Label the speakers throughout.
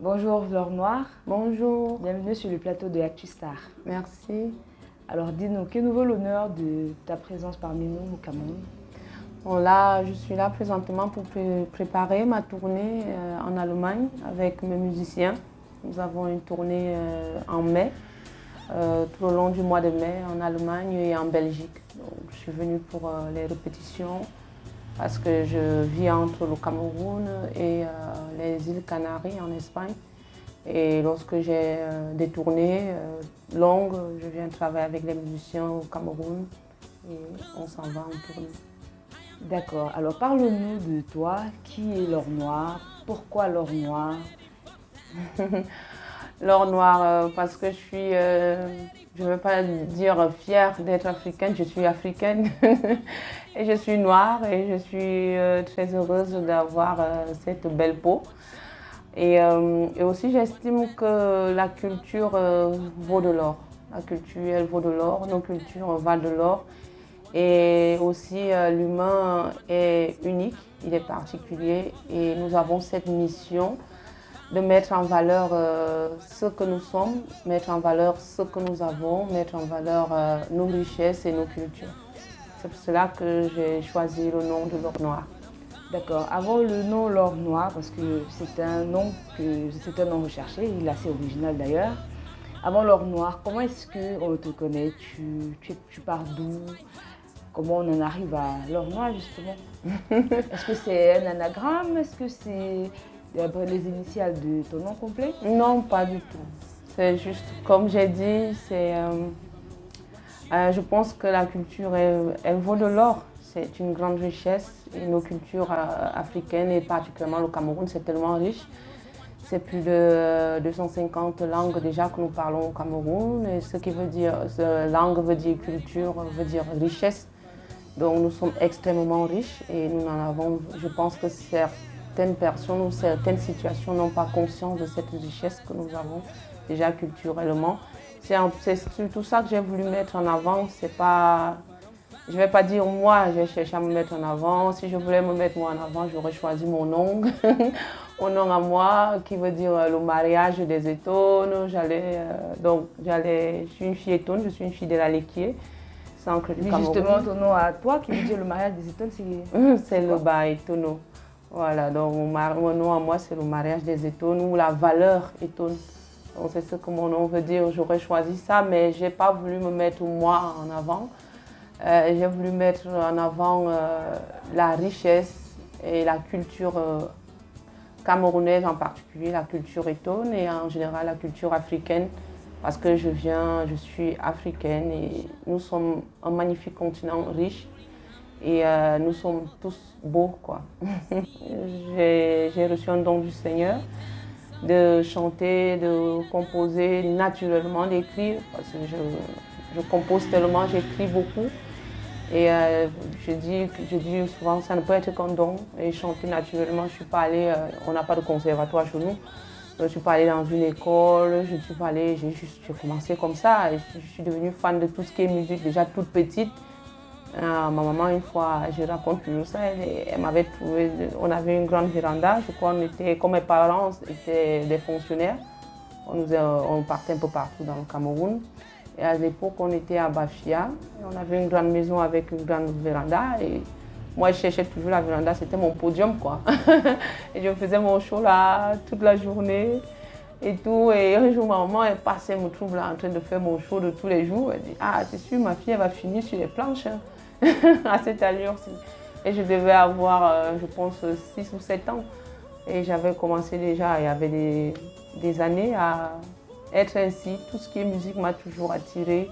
Speaker 1: Bonjour Fleur Noire.
Speaker 2: Bonjour.
Speaker 1: Bienvenue sur le plateau de ActuStar.
Speaker 2: Merci.
Speaker 1: Alors dis-nous, que nous vaut l'honneur de ta présence parmi nous au Cameroun?
Speaker 2: Bon, là, je suis là présentement pour préparer ma tournée en Allemagne avec mes musiciens. Nous avons une tournée en mai, tout au long du mois de mai en Allemagne et en Belgique. Donc, je suis venue pour les répétitions parce que je vis entre le Cameroun et les îles Canaries en Espagne. Et lorsque j'ai des tournées longues, je viens travailler avec les musiciens au Cameroun et on s'en va en tournée.
Speaker 1: D'accord. Alors parle-nous de toi. Qui est Laure Noire? Pourquoi Laure Noire?
Speaker 2: Laure Noire parce que je suis, je ne veux pas dire fière d'être africaine, je suis africaine et je suis noire et je suis très heureuse d'avoir cette belle peau. Et aussi j'estime que la culture vaut de l'or. La culture, elle vaut de l'or, nos cultures valent de l'or. Et aussi l'humain est unique, il est particulier et nous avons cette mission de mettre en valeur ce que nous sommes, mettre en valeur ce que nous avons, mettre en valeur nos richesses et nos cultures. C'est pour cela que j'ai choisi le nom de Laure Noire.
Speaker 1: D'accord. Avant le nom Laure Noire, parce que c'est un nom recherché, il est assez original d'ailleurs. Avant Laure Noire, comment est-ce qu'on te connaît? Tu pars d'où? Comment on en arrive à Laure Noire justement? Est-ce que c'est un anagramme? Est-ce que c'est les initiales de ton nom complet?
Speaker 2: Non, pas du tout. C'est juste, comme j'ai dit, je pense que la culture, elle vaut de l'or. C'est une grande richesse et nos cultures africaines et particulièrement le Cameroun, c'est tellement riche. C'est plus de 250 langues déjà que nous parlons au Cameroun. Et ce qui veut dire, langue veut dire culture, veut dire richesse. Donc nous sommes extrêmement riches et nous en avons, je pense que certaines personnes ou certaines situations n'ont pas conscience de cette richesse que nous avons déjà culturellement. C'est surtout ça que j'ai voulu mettre en avant. C'est pas, je ne vais pas dire moi, j'ai cherché à me mettre en avant. Si je voulais me mettre moi en avant, j'aurais choisi mon nom, mon nom à moi, qui veut dire le mariage des étones. Je suis une fille étone, je suis une fille de la Léquier.
Speaker 1: Oui, justement, ton nom à toi, qui veut dire le mariage des étones,
Speaker 2: c'est le Baïtono. Voilà, donc mon nom à moi, c'est le mariage des étones ou la valeur étone. Donc c'est ce que mon nom veut dire. J'aurais choisi ça, mais je n'ai pas voulu me mettre moi en avant. J'ai voulu mettre en avant la richesse et la culture camerounaise en particulier, la culture étone et en général la culture africaine. Parce que je suis africaine et nous sommes un magnifique continent riche et nous sommes tous beaux, quoi. J'ai reçu un don du Seigneur de chanter, de composer naturellement, d'écrire, parce que je compose tellement, j'écris beaucoup. Et je dis souvent que ça ne peut être qu'un don et chanter naturellement. Je suis pas allée, on n'a pas de conservatoire chez nous. Je ne suis pas allée dans une école, je ne suis pas allée, j'ai commencé comme ça. Je suis devenue fan de tout ce qui est musique déjà toute petite. Ma maman, une fois, je raconte toujours ça, elle m'avait trouvé, on avait une grande véranda, je crois qu'on était, comme mes parents étaient des fonctionnaires, on partait un peu partout dans le Cameroun. Et à l'époque, on était à Bafia, on avait une grande maison avec une grande véranda et Moi, je cherchais toujours la véranda, c'était mon podium, quoi. Et je faisais mon show là toute la journée et tout. Et un jour, ma maman, elle passait, elle me trouve là en train de faire mon show de tous les jours. Elle dit, ah, c'est sûr, ma fille, elle va finir sur les planches, hein, à cette allure-ci. Et je devais avoir, je pense, 6 ou 7 ans. Et j'avais commencé déjà, il y avait des années à être ainsi. Tout ce qui est musique m'a toujours attirée.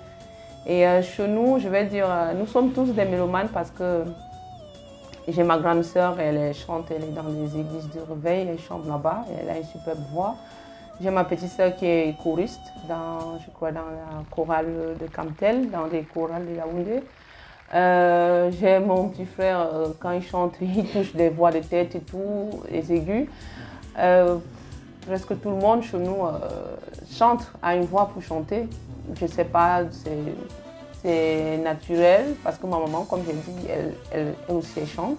Speaker 2: Et chez nous, je vais dire, nous sommes tous des mélomanes parce que j'ai ma grande sœur, elle chante, elle est dans les églises de réveil, elle chante là-bas, elle a une superbe voix. J'ai ma petite sœur qui est choriste, je crois dans la chorale de Camtel, dans les chorales de Yaoundé. J'ai mon petit frère, quand il chante, il touche des voix de tête et tout, les aigus. Presque tout le monde chez nous chante, a une voix pour chanter. Je ne sais pas, c'est naturel parce que ma maman, comme j'ai dit, elle aussi elle chante.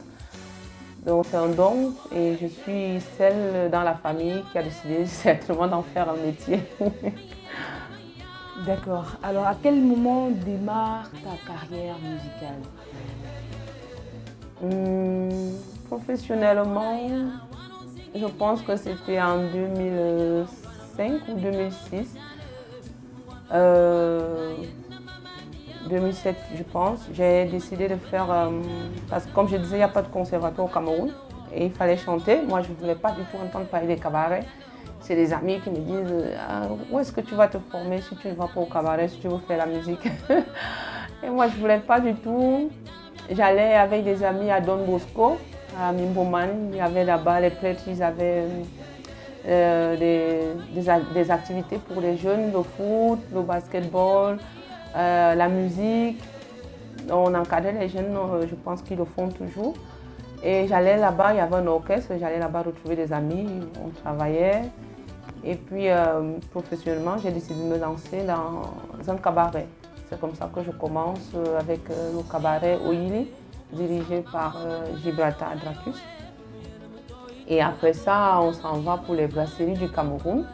Speaker 2: Donc c'est un don et je suis celle dans la famille qui a décidé certainement d'en faire un métier.
Speaker 1: D'accord. Alors, à quel moment démarre ta carrière musicale?
Speaker 2: Professionnellement, je pense que c'était en 2005 ou 2006. 2007, je pense, j'ai décidé de faire, parce que comme je disais, il n'y a pas de conservatoire au Cameroun et il fallait chanter. Moi, je ne voulais pas du tout entendre parler des cabarets. C'est des amis qui me disent où est-ce que tu vas te former si tu ne vas pas au cabaret, si tu veux faire la musique. Et moi, je ne voulais pas du tout. J'allais avec des amis à Don Bosco, à Mimboman. Il y avait là-bas les prêtres, ils avaient des activités pour les jeunes, le foot, le basketball, la musique. On encadrait les jeunes, je pense qu'ils le font toujours. Et j'allais là-bas, il y avait un orchestre, j'allais là-bas retrouver des amis, on travaillait. Et puis professionnellement, j'ai décidé de me lancer dans un cabaret. C'est comme ça que je commence avec le cabaret Oili, dirigé par Gibraltar Dracus. Et après ça, on s'en va pour les brasseries du Cameroun.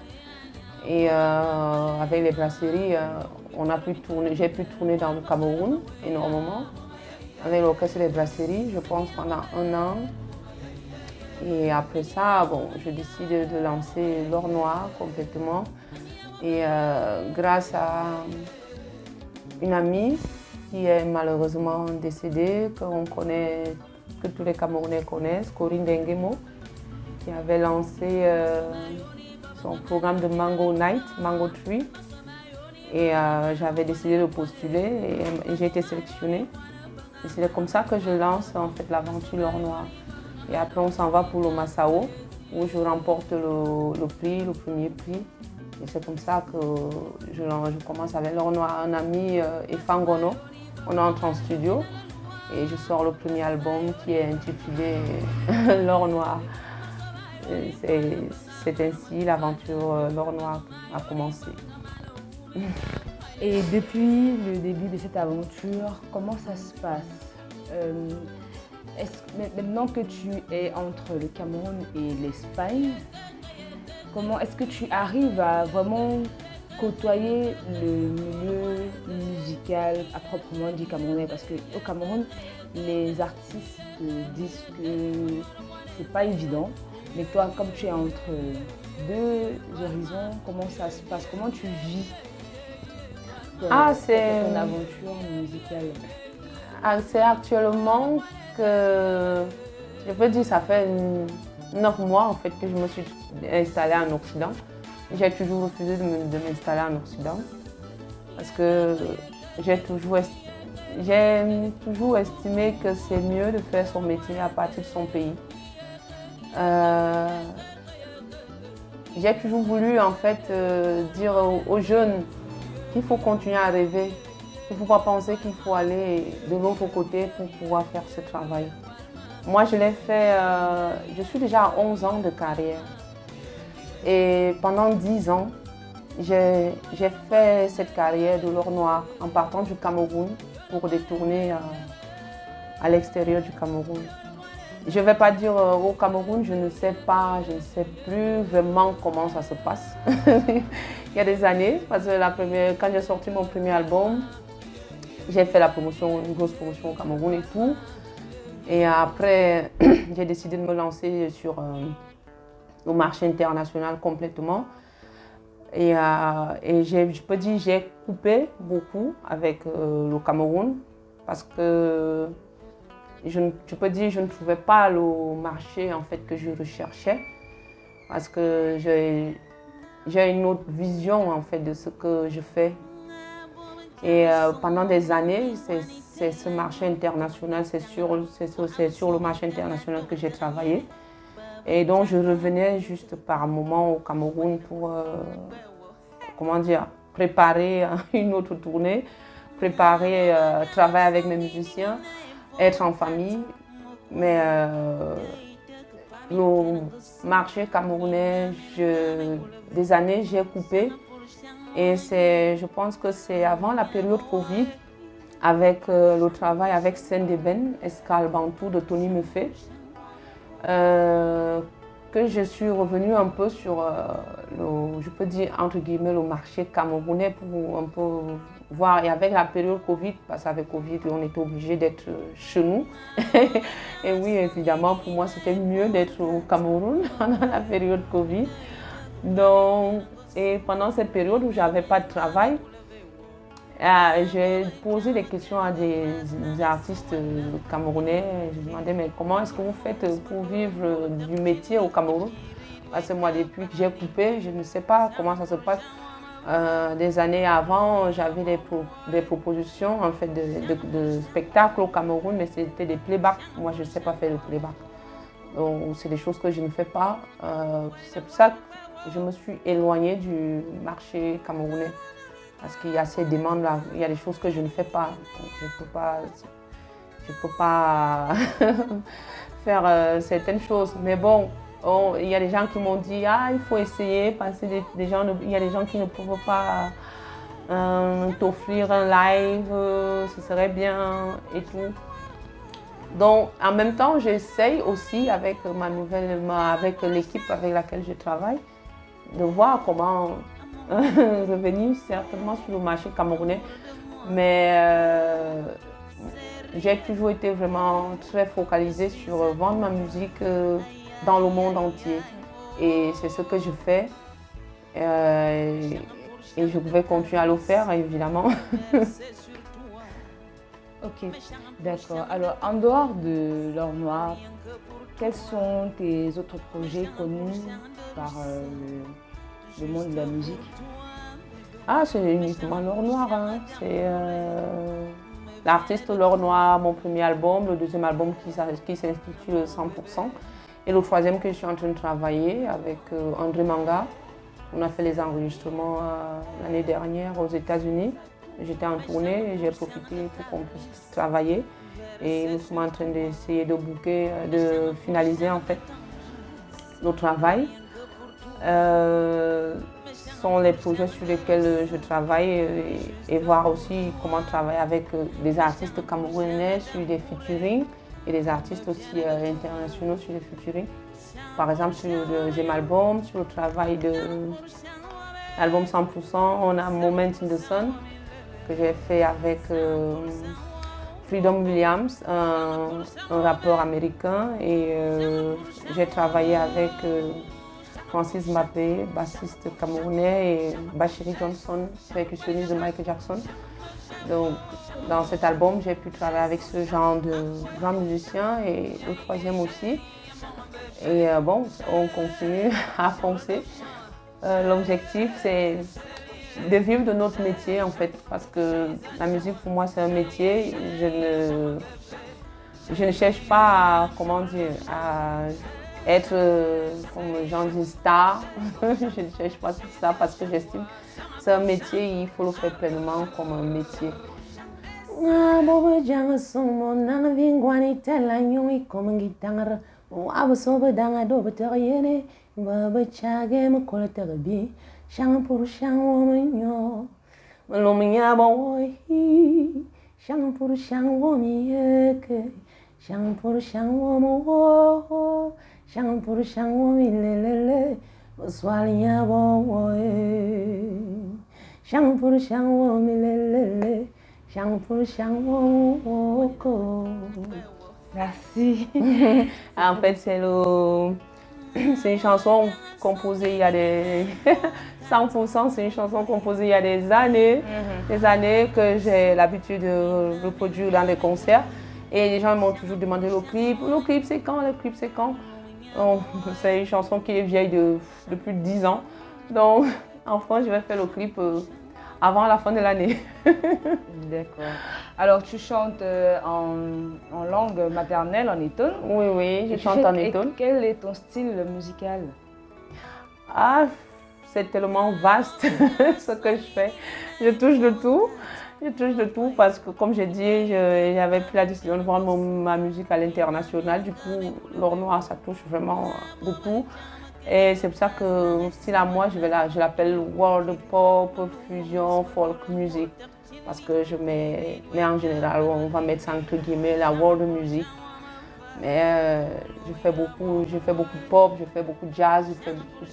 Speaker 2: Et avec les brasseries, j'ai pu tourner dans le Cameroun énormément. Avec l'orchestre des brasseries, je pense pendant 1 an. Et après ça, bon, je décide de lancer l'Or Noir complètement. Et grâce à une amie qui est malheureusement décédée, que tous les Camerounais connaissent, Corinne Denguemo, qui avait lancé son programme de Mango Night, Mango Tree. Et j'avais décidé de postuler et j'ai été sélectionnée. Et c'est comme ça que je lance en fait l'aventure L'Or Noir. Et après on s'en va pour le Massao, où je remporte le prix, le premier prix. Et c'est comme ça que je commence avec L'Or Noir. Un ami, Efangono, on entre en studio et je sors le premier album qui est intitulé L'Or Noir. C'est ainsi l'aventure L'Or Noir a commencé.
Speaker 1: Et depuis le début de cette aventure, comment ça se passe? Maintenant que tu es entre le Cameroun et l'Espagne, comment est-ce que tu arrives à vraiment côtoyer le milieu musical à proprement dit camerounais? Parce qu'au Cameroun, les artistes disent que c'est pas évident. Mais toi, comme tu es entre deux horizons, comment ça se passe? Comment tu vis ton aventure musicale?
Speaker 2: C'est actuellement que, je peux dire, ça fait 9 mois en fait que je me suis installée en Occident. J'ai toujours refusé de m'installer en Occident parce que j'ai toujours estimé que c'est mieux de faire son métier à partir de son pays. J'ai toujours voulu en fait dire aux jeunes qu'il faut continuer à rêver. Il ne faut pas penser qu'il faut aller de l'autre côté pour pouvoir faire ce travail. Moi, je l'ai fait, je suis déjà à 11 ans de carrière. Et pendant 10 ans, j'ai fait cette carrière de L'Or Noir en partant du Cameroun pour détourner à l'extérieur du Cameroun. Je ne vais pas dire au Cameroun, je ne sais plus vraiment comment ça se passe. Il y a des années, parce que quand j'ai sorti mon premier album, j'ai fait une grosse promotion au Cameroun et tout. Et après, j'ai décidé de me lancer sur le marché international complètement. Et je peux dire j'ai coupé beaucoup avec le Cameroun parce que je peux dire je ne trouvais pas le marché en fait que je recherchais parce que j'ai une autre vision en fait de ce que je fais. Et pendant des années, c'est ce marché international, c'est sur le marché international que j'ai travaillé. Et donc je revenais juste par moment au Cameroun pour comment dire, préparer une autre tournée, préparer, travailler avec mes musiciens, être en famille. Mais le marché camerounais, des années, j'ai coupé. Et je pense que c'est avant la période Covid, avec le travail avec Sendeben, Escale Bantou de Tony Meffé, que je suis revenue un peu sur je peux dire entre guillemets, le marché camerounais pour un peu voir. Et avec la période Covid, parce qu'avec Covid, on était obligé d'être chez nous. Et oui, évidemment, pour moi, c'était mieux d'être au Cameroun pendant la période Covid. Donc, et pendant cette période où je n'avais pas de travail, j'ai posé des questions à des artistes camerounais. Je demandais mais comment est-ce que vous faites pour vivre du métier au Cameroun? Parce que moi, depuis que j'ai coupé, je ne sais pas comment ça se passe. Des années avant, j'avais des propositions en fait, de spectacles au Cameroun, mais c'était des playbacks. Moi, je ne sais pas faire le playback. Donc, c'est des choses que je ne fais pas. C'est pour ça que je me suis éloignée du marché camerounais. Parce qu'il y a ces demandes-là, il y a des choses que je ne fais pas. Donc je ne peux pas faire certaines choses. Mais bon, il y a des gens qui m'ont dit, ah, il faut essayer, parce que il y a des gens qui ne peuvent pas t'offrir un live, ce serait bien et tout. Donc, en même temps, j'essaye aussi avec avec l'équipe avec laquelle je travaille, de voir comment revenir certainement sur le marché camerounais. Mais j'ai toujours été vraiment très focalisée sur vendre ma musique dans le monde entier. Et c'est ce que je fais. Et je vais continuer à le faire, évidemment.
Speaker 1: Ok, d'accord. Alors, en dehors de l'or noir, quels sont tes autres projets connus par le monde de la musique?
Speaker 2: Ah, c'est uniquement l'or noir. Hein. C'est l'artiste l'or noir, mon premier album, le deuxième album qui s'intitule 100%. Et le troisième que je suis en train de travailler avec André Manga. On a fait les enregistrements l'année dernière aux États-Unis. J'étais en tournée et j'ai profité pour qu'on puisse travailler. Et nous sommes en train d'essayer de booker, de finaliser en fait le travail. Ce sont les projets sur lesquels je travaille et voir aussi comment travailler avec des artistes camerounais sur des featuring et des artistes aussi internationaux sur des featuring. Par exemple, sur le deuxième album, sur le travail de l'album 100%, on a Moment in the Sun que j'ai fait avec Freedom Williams, un rappeur américain, et j'ai travaillé avec Francis Mbappé, bassiste camerounais, et Bachiri Johnson, percussionniste de Michael Jackson. Donc, dans cet album, j'ai pu travailler avec ce genre de grands musiciens et le troisième aussi. Et bon, on continue à foncer. L'objectif, c'est de vivre de notre métier en fait, parce que la musique pour moi c'est un métier. Je ne cherche pas à, comment dire, à être, comme les gens disent, star. Je ne cherche pas tout ça parce que j'estime que c'est un métier et il faut le faire pleinement comme un métier. Shang pour shang woman yo, malomia boy. Shang pour shang woman yeke, shang pour shang woman wo, shang pour shang woman lelele, swalia boy. Shang pour shang woman lelele, shang pour shang woman woko.
Speaker 1: Merci.
Speaker 2: En fait, c'est une chanson composée il y a des... 100%, c'est une chanson composée il y a des années que j'ai l'habitude de reproduire dans les concerts. Et les gens m'ont toujours demandé le clip. Le clip, c'est quand? Le clip, c'est quand? Donc, c'est une chanson qui est vieille de plus de 10 ans. Donc, en France, je vais faire le clip avant la fin de l'année.
Speaker 1: D'accord. Alors, tu chantes en langue maternelle, en étonne?
Speaker 2: Oui, oui, je chante en étonne.
Speaker 1: Quel est ton style musical?
Speaker 2: Ah, c'est tellement vaste ce que je fais. Je touche de tout. Je touche de tout parce que, comme j'ai dit, j'avais pris la décision de vendre ma musique à l'international. Du coup, l'or noir, ça touche vraiment de tout. Et c'est pour ça que mon style à moi, je l'appelle world pop, fusion, folk music. Parce que mais en général, on va mettre ça entre guillemets, la world music. Mais je fais beaucoup de pop, je fais beaucoup de jazz, je fais beaucoup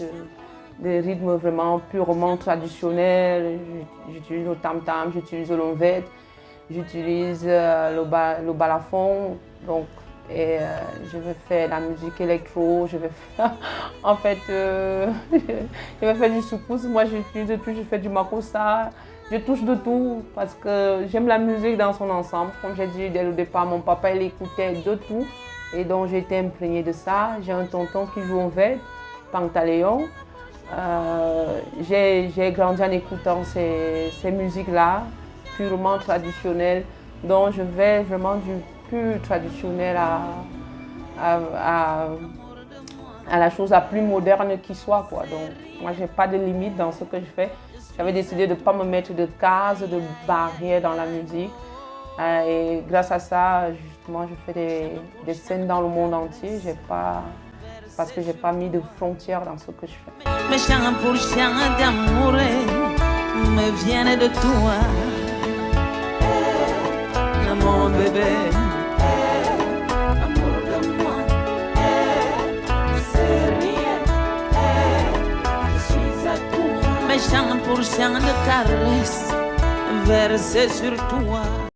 Speaker 2: de rythmes vraiment purement traditionnels. J'utilise le tam-tam, j'utilise le lonvette, j'utilise le balafon. Donc, je vais faire la musique électro, je vais faire, en fait, je vais faire du soukous. Moi, j'utilise de tout, je fais du makossa. Je touche de tout parce que j'aime la musique dans son ensemble. Comme j'ai dit dès le départ, mon papa, il écoutait de tout. Et donc, j'ai été imprégnée de ça. J'ai un tonton qui joue en vête, Pantaléon. J'ai grandi en écoutant ces musiques-là, purement traditionnelles. Donc, je vais vraiment du pur traditionnel à la chose la plus moderne qui soit, quoi. Donc, moi, je n'ai pas de limite dans ce que je fais. J'avais décidé de ne pas me mettre de cases, de barrières dans la musique. Et grâce à ça, justement, je fais des scènes dans le monde entier. Parce que je n'ai pas mis de frontières dans ce que je fais.
Speaker 3: Mes chants pour chants d'amour me viennent de toi, mon bébé. Amour de moi, c'est rien, je suis à toi. Mes chants pour chants de caresses versés sur toi.